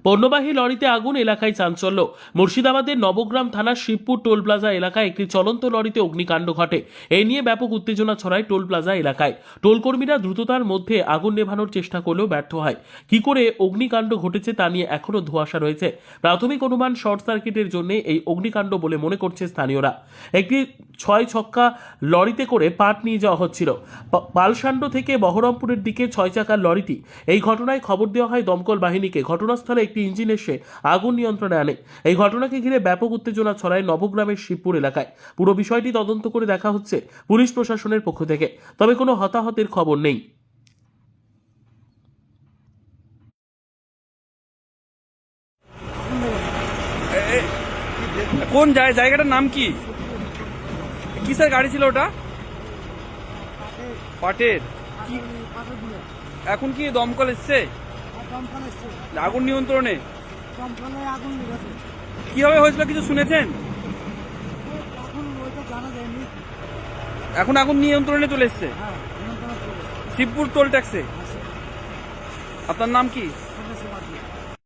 পণ্যবাহী লরিতে আগুন, এলাকায় চাঞ্চল্য। মুর্শিদাবাদের নবগ্রাম থানার শিবপুর টোল প্লাজা এলাকায় একটি চলন্ত লরিতে অগ্নিকাণ্ড ঘটে। এই নিয়ে ব্যাপক উত্তেজনা ছড়ায় টোল প্লাজা এলাকায়। টোল কর্মীরা দ্রুততার মধ্যে আগুন নেভানোর চেষ্টা করলেও ব্যর্থ হয়। কি করে অগ্নিকাণ্ড ঘটেছে তা নিয়ে এখনও ধোঁয়াশা রয়েছে। প্রাথমিক অনুমান শর্ট সার্কিটের জন্য এই অগ্নিকাণ্ড বলে মনে করছে স্থানীয়রা। একটি 6 ছক্কা লরিতে করে পাট নিয়ে যাওয়া হচ্ছিল পালসান্ড থেকে বহরমপুরের দিকে 6 চাকার লরিটি। এই ঘটনায় খবর দেওয়া হয় দমকল বাহিনীকে। ঘটনাস্থলে একটি ইঞ্জিন এসে আগুন নিয়ন্ত্রণে আনে। এই ঘটনাকে ঘিরে ব্যাপক উত্তেজনা ছড়ায় নবগ্রামের শিবপুর এলাকায়। পুরো বিষয়টি তদন্ত করে দেখা হচ্ছে পুলিশ প্রশাসনের পক্ষ থেকে, তবে কোনো হতাহতের খবর নেই। কোন জায়গাটার নাম কি? কিসের গাড়ি ছিল ওটা? পাটের। কি এখন কি দমকল এসছে? আগুন নিয়ন্ত্রণে কিভাবে হয়েছিল কিছু শুনেছেন? এখন আগুন নিয়ন্ত্রণে চলে এসছে শিবপুর টোল ট্যাক্সে। আপনার নাম কি?